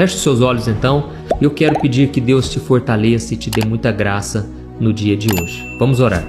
Feche os seus olhos então. Eu quero pedir que Deus te fortaleça e te dê muita graça no dia de hoje. Vamos orar.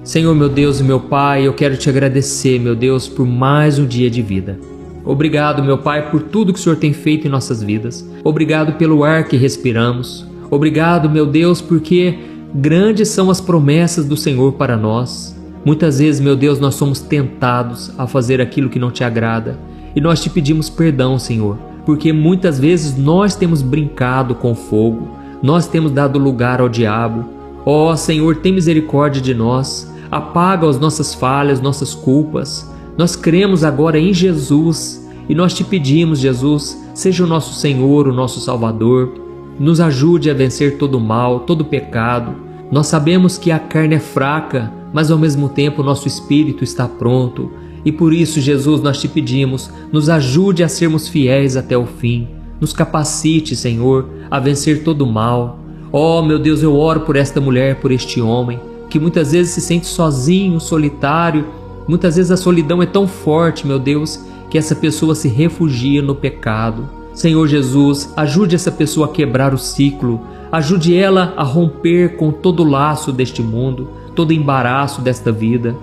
Senhor, meu Deus e meu Pai, eu quero te agradecer, meu Deus, por mais um dia de vida. Obrigado, meu Pai, por tudo que o Senhor tem feito em nossas vidas. Obrigado pelo ar que respiramos. Obrigado, meu Deus, porque grandes são as promessas do Senhor para nós. Muitas vezes, meu Deus, nós somos tentados a fazer aquilo que não te agrada. E nós te pedimos perdão, Senhor, porque muitas vezes nós temos brincado com fogo. Nós temos dado lugar ao diabo. Ó Senhor, tem misericórdia de nós. Apaga as nossas falhas, nossas culpas. Nós cremos agora em Jesus e nós te pedimos, Jesus, seja o nosso Senhor, o nosso Salvador. Nos ajude a vencer todo o mal, todo o pecado. Nós sabemos que a carne é fraca, mas ao mesmo tempo o nosso espírito está pronto. E por isso, Jesus, nós te pedimos, nos ajude a sermos fiéis até o fim. Nos capacite, Senhor, a vencer todo o mal. Oh, meu Deus, eu oro por esta mulher, por este homem, que muitas vezes se sente sozinho, solitário. Muitas vezes a solidão é tão forte, meu Deus, que essa pessoa se refugia no pecado. Senhor Jesus, ajude essa pessoa a quebrar o ciclo. Ajude ela a romper com todo o laço deste mundo, todo o embaraço desta vida.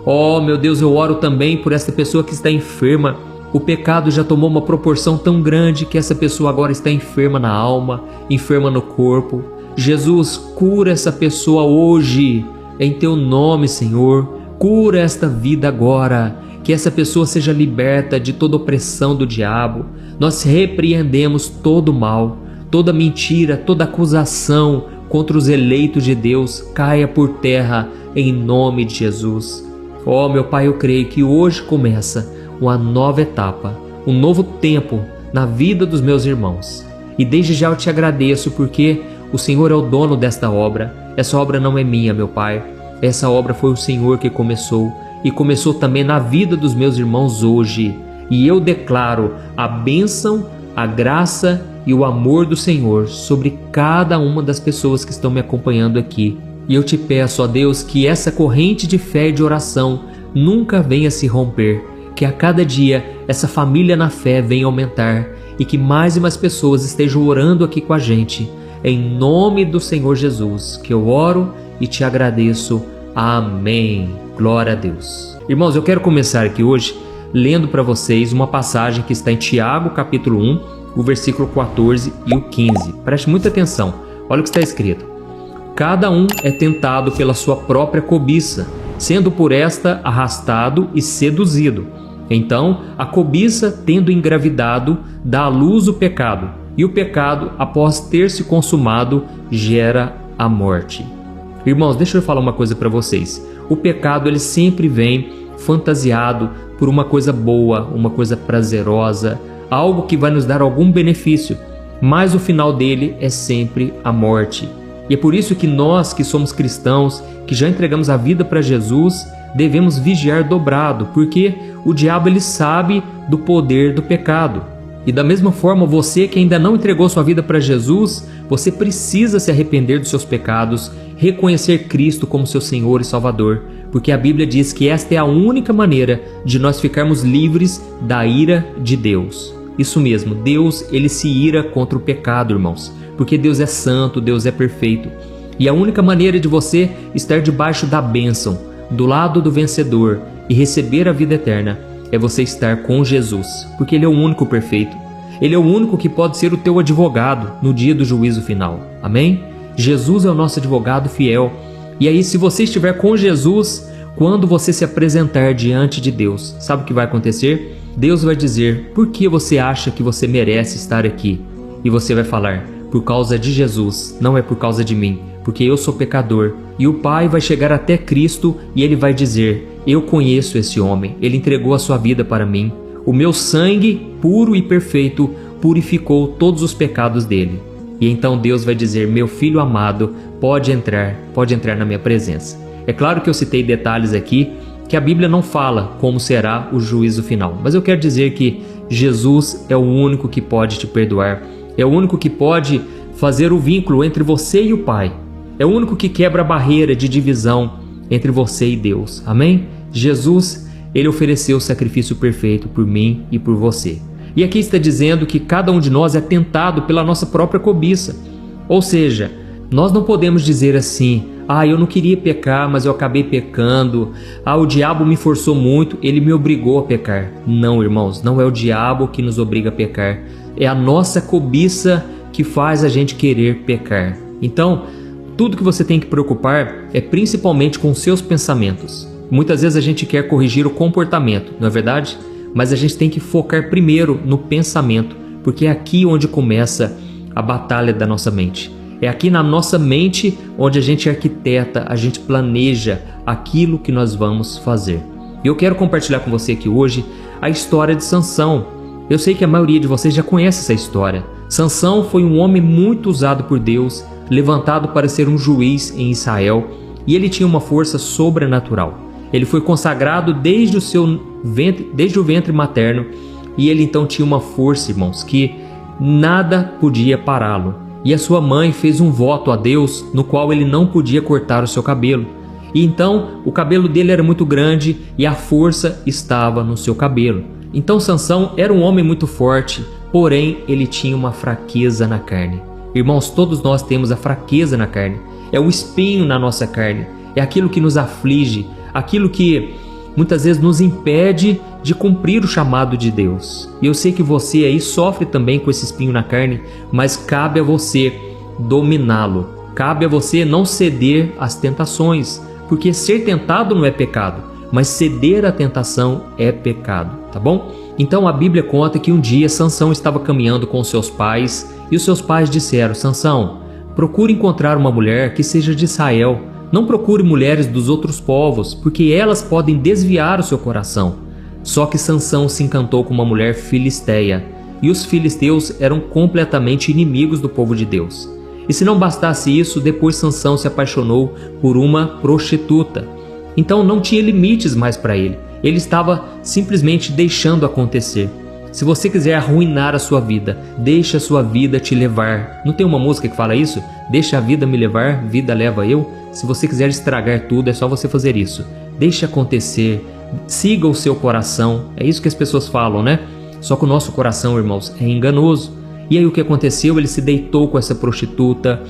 Oh, meu Deus, eu oro também por essa pessoa que está enferma. O pecado já tomou uma proporção tão grande que essa pessoa agora está enferma na alma, enferma no corpo. Jesus, cura essa pessoa hoje, em teu nome, Senhor. Cura esta vida agora, que essa pessoa seja liberta de toda opressão do diabo. Nós repreendemos todo o mal, toda mentira, toda acusação contra os eleitos de Deus caia por terra em nome de Jesus. Oh, meu Pai, eu creio que hoje começa uma nova etapa, um novo tempo na vida dos meus irmãos. E desde já eu te agradeço porque o Senhor é o dono desta obra. Essa obra não é minha, meu Pai. Essa obra foi o Senhor que começou e começou também na vida dos meus irmãos hoje. E eu declaro a bênção, a graça e o amor do Senhor sobre cada uma das pessoas que estão me acompanhando aqui. E eu te peço, ó Deus, que essa corrente de fé e de oração nunca venha se romper, que a cada dia essa família na fé venha aumentar e que mais e mais pessoas estejam orando aqui com a gente. Em nome do Senhor Jesus, que eu oro e te agradeço. Amém. Glória a Deus. Irmãos, eu quero começar aqui hoje lendo para vocês uma passagem que está em Tiago, capítulo 1, o versículo 14 e o 15. Preste muita atenção. Olha o que está escrito. Cada um é tentado pela sua própria cobiça, sendo por esta arrastado e seduzido. Então, a cobiça, tendo engravidado, dá à luz o pecado, e o pecado, após ter se consumado, gera a morte. Irmãos, deixa eu falar uma coisa para vocês. O pecado, ele sempre vem fantasiado por uma coisa boa, uma coisa prazerosa, algo que vai nos dar algum benefício, mas o final dele é sempre a morte. E é por isso que nós que somos cristãos, que já entregamos a vida para Jesus, devemos vigiar dobrado, porque o diabo ele sabe do poder do pecado. E da mesma forma, você que ainda não entregou sua vida para Jesus, você precisa se arrepender dos seus pecados, reconhecer Cristo como seu Senhor e Salvador, porque a Bíblia diz que esta é a única maneira de nós ficarmos livres da ira de Deus. Isso mesmo, Deus ele se ira contra o pecado, irmãos, porque Deus é santo, Deus é perfeito. E a única maneira de você estar debaixo da bênção, do lado do vencedor e receber a vida eterna, é você estar com Jesus, porque Ele é o único perfeito. Ele é o único que pode ser o teu advogado no dia do juízo final. Amém? Jesus é o nosso advogado fiel. E aí, se você estiver com Jesus, quando você se apresentar diante de Deus, sabe o que vai acontecer? Deus vai dizer, por que você acha que você merece estar aqui? E você vai falar, por causa de Jesus, não é por causa de mim, porque eu sou pecador. E o Pai vai chegar até Cristo e Ele vai dizer, eu conheço esse homem, ele entregou a sua vida para mim. O meu sangue, puro e perfeito, purificou todos os pecados dele. E então Deus vai dizer, meu filho amado, pode entrar na minha presença. É claro que eu citei detalhes aqui, que a Bíblia não fala como será o juízo final. Mas eu quero dizer que Jesus é o único que pode te perdoar. É o único que pode fazer o vínculo entre você e o Pai. É o único que quebra a barreira de divisão entre você e Deus. Amém? Jesus, Ele ofereceu o sacrifício perfeito por mim e por você. E aqui está dizendo que cada um de nós é tentado pela nossa própria cobiça. Ou seja, nós não podemos dizer assim: eu não queria pecar, mas eu acabei pecando. O diabo me forçou muito, ele me obrigou a pecar. Não, irmãos, não é o diabo que nos obriga a pecar. É a nossa cobiça que faz a gente querer pecar. Então, tudo que você tem que preocupar é principalmente com os seus pensamentos. Muitas vezes a gente quer corrigir o comportamento, não é verdade? Mas a gente tem que focar primeiro no pensamento, porque é aqui onde começa a batalha da nossa mente. É aqui na nossa mente onde a gente arquiteta, a gente planeja aquilo que nós vamos fazer. E eu quero compartilhar com você aqui hoje a história de Sansão. Eu sei que a maioria de vocês já conhece essa história. Sansão foi um homem muito usado por Deus, levantado para ser um juiz em Israel, e ele tinha uma força sobrenatural. Ele foi consagrado desde o ventre materno, e ele então tinha uma força, irmãos, que nada podia pará-lo. E a sua mãe fez um voto a Deus no qual ele não podia cortar o seu cabelo. E então o cabelo dele era muito grande e a força estava no seu cabelo. Então Sansão era um homem muito forte, porém ele tinha uma fraqueza na carne. Irmãos, todos nós temos a fraqueza na carne. É o espinho na nossa carne, é aquilo que nos aflige, aquilo que muitas vezes nos impede de cumprir o chamado de Deus. E eu sei que você aí sofre também com esse espinho na carne, mas cabe a você dominá-lo. Cabe a você não ceder às tentações, porque ser tentado não é pecado, mas ceder à tentação é pecado, tá bom? Então a Bíblia conta que um dia Sansão estava caminhando com seus pais e os seus pais disseram: Sansão, procure encontrar uma mulher que seja de Israel. Não procure mulheres dos outros povos, porque elas podem desviar o seu coração. Só que Sansão se encantou com uma mulher filisteia, e os filisteus eram completamente inimigos do povo de Deus. E se não bastasse isso, depois Sansão se apaixonou por uma prostituta. Então não tinha limites mais para ele. Ele estava simplesmente deixando acontecer. Se você quiser arruinar a sua vida, deixa a sua vida te levar. Não tem uma música que fala isso? Deixa a vida me levar, vida leva eu. Se você quiser estragar tudo, é só você fazer isso. Deixa acontecer, siga o seu coração. É isso que as pessoas falam, né? Só que o nosso coração, irmãos, é enganoso. E aí o que aconteceu? Ele se deitou com essa prostituta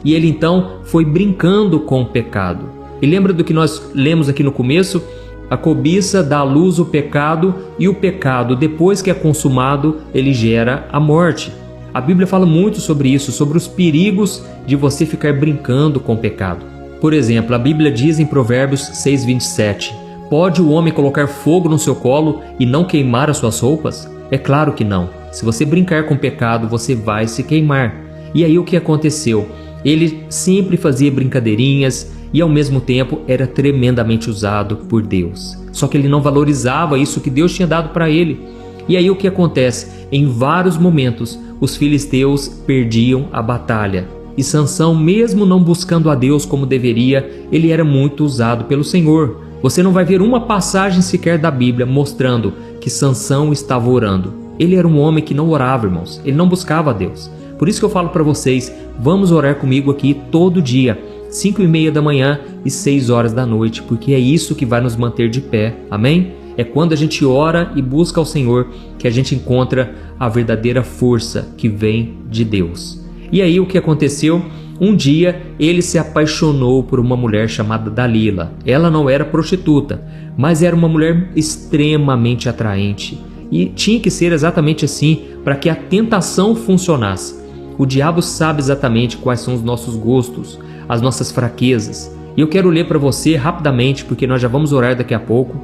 e ele então foi brincando com o pecado. E lembra do que nós lemos aqui no começo? A cobiça dá à luz o pecado, e o pecado, depois que é consumado, ele gera a morte. A Bíblia fala muito sobre isso, sobre os perigos de você ficar brincando com o pecado. Por exemplo, a Bíblia diz em Provérbios 6:27, pode o homem colocar fogo no seu colo e não queimar as suas roupas? É claro que não. Se você brincar com o pecado, você vai se queimar. E aí o que aconteceu? Ele sempre fazia brincadeirinhas e ao mesmo tempo era tremendamente usado por Deus. Só que ele não valorizava isso que Deus tinha dado para ele. E aí o que acontece? Em vários momentos, os filisteus perdiam a batalha. E Sansão, mesmo não buscando a Deus como deveria, ele era muito usado pelo Senhor. Você não vai ver uma passagem sequer da Bíblia mostrando que Sansão estava orando. Ele era um homem que não orava, irmãos. Ele não buscava a Deus. Por isso que eu falo para vocês, vamos orar comigo aqui todo dia, 5:30 da manhã e 6 horas da noite, porque é isso que vai nos manter de pé, amém? É quando a gente ora e busca ao Senhor que a gente encontra a verdadeira força que vem de Deus. E aí o que aconteceu? Um dia ele se apaixonou por uma mulher chamada Dalila. Ela não era prostituta, mas era uma mulher extremamente atraente. E tinha que ser exatamente assim para que a tentação funcionasse. O diabo sabe exatamente quais são os nossos gostos, as nossas fraquezas. E eu quero ler para você rapidamente, porque nós já vamos orar daqui a pouco,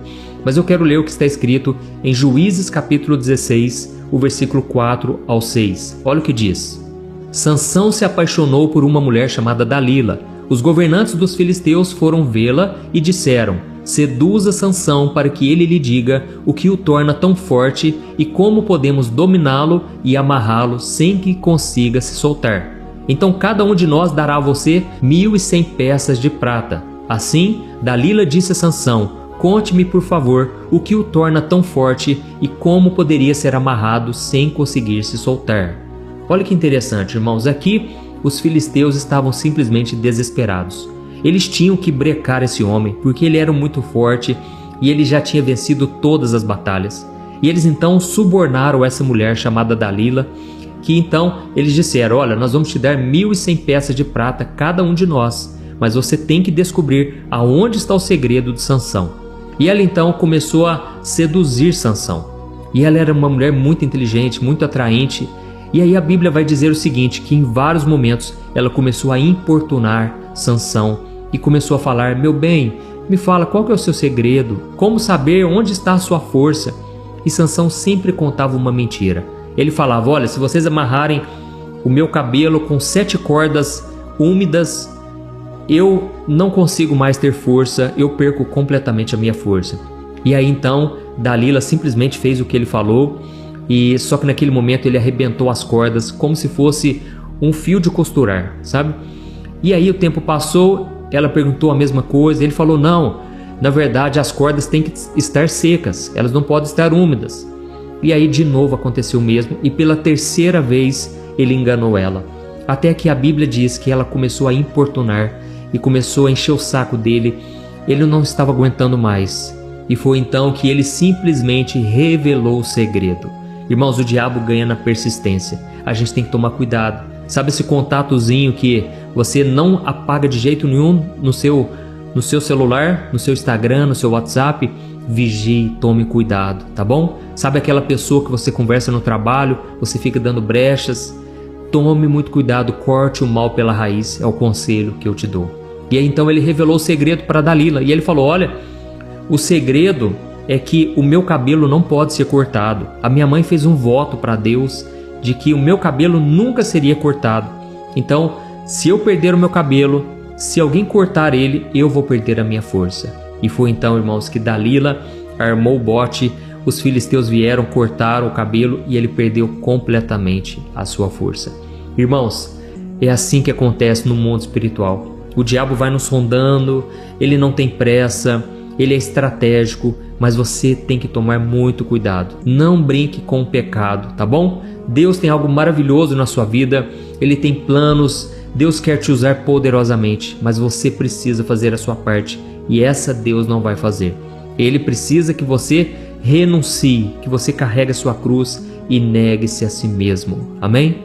mas eu quero ler o que está escrito em Juízes capítulo 16, o versículo 4 ao 6. Olha o que diz. Sansão se apaixonou por uma mulher chamada Dalila. Os governantes dos filisteus foram vê-la e disseram: seduza Sansão para que ele lhe diga o que o torna tão forte e como podemos dominá-lo e amarrá-lo sem que consiga se soltar. Então cada um de nós dará a você 1.100 peças de prata. Assim, Dalila disse a Sansão: conte-me por favor o que o torna tão forte e como poderia ser amarrado sem conseguir se soltar. Olha que interessante, irmãos, aqui os filisteus estavam simplesmente desesperados. Eles tinham que brecar esse homem, porque ele era muito forte e ele já tinha vencido todas as batalhas. E eles então subornaram essa mulher chamada Dalila, que então eles disseram: olha, nós vamos te dar 1.100 peças de prata cada um de nós, mas você tem que descobrir aonde está o segredo de Sansão. E ela então começou a seduzir Sansão. E ela era uma mulher muito inteligente, muito atraente. E aí a Bíblia vai dizer o seguinte, que em vários momentos ela começou a importunar Sansão e começou a falar: meu bem, me fala qual que é o seu segredo, como saber onde está a sua força. E Sansão sempre contava uma mentira. Ele falava: olha, se vocês amarrarem o meu cabelo com 7 cordas úmidas, eu não consigo mais ter força, eu perco completamente a minha força. E aí então Dalila simplesmente fez o que ele falou, e só que naquele momento ele arrebentou as cordas como se fosse um fio de costurar, sabe? E aí o tempo passou, ela perguntou a mesma coisa, ele falou: não, na verdade as cordas têm que estar secas, elas não podem estar úmidas. E aí de novo aconteceu o mesmo, e pela terceira vez ele enganou ela. Até que a Bíblia diz que ela começou a importunar e começou a encher o saco dele, ele não estava aguentando mais. E foi então que ele simplesmente revelou o segredo. Irmãos, o diabo ganha na persistência. A gente tem que tomar cuidado. Sabe esse contatozinho que você não apaga de jeito nenhum no seu celular, no seu Instagram, no seu WhatsApp? Vigie, tome cuidado, tá bom? Sabe aquela pessoa que você conversa no trabalho, você fica dando brechas? Tome muito cuidado, corte o mal pela raiz, é o conselho que eu te dou. E aí então ele revelou o segredo para Dalila, e ele falou: olha, o segredo é que o meu cabelo não pode ser cortado. A minha mãe fez um voto para Deus de que o meu cabelo nunca seria cortado. Então, se eu perder o meu cabelo, se alguém cortar ele, eu vou perder a minha força. E foi então, irmãos, que Dalila armou o bote, os filisteus vieram, cortaram o cabelo e ele perdeu completamente a sua força. Irmãos, é assim que acontece no mundo espiritual. O diabo vai nos rondando, ele não tem pressa, ele é estratégico, mas você tem que tomar muito cuidado. Não brinque com o pecado, tá bom? Deus tem algo maravilhoso na sua vida, Ele tem planos, Deus quer te usar poderosamente, mas você precisa fazer a sua parte, e essa Deus não vai fazer. Ele precisa que você renuncie, que você carregue a sua cruz e negue-se a si mesmo. Amém?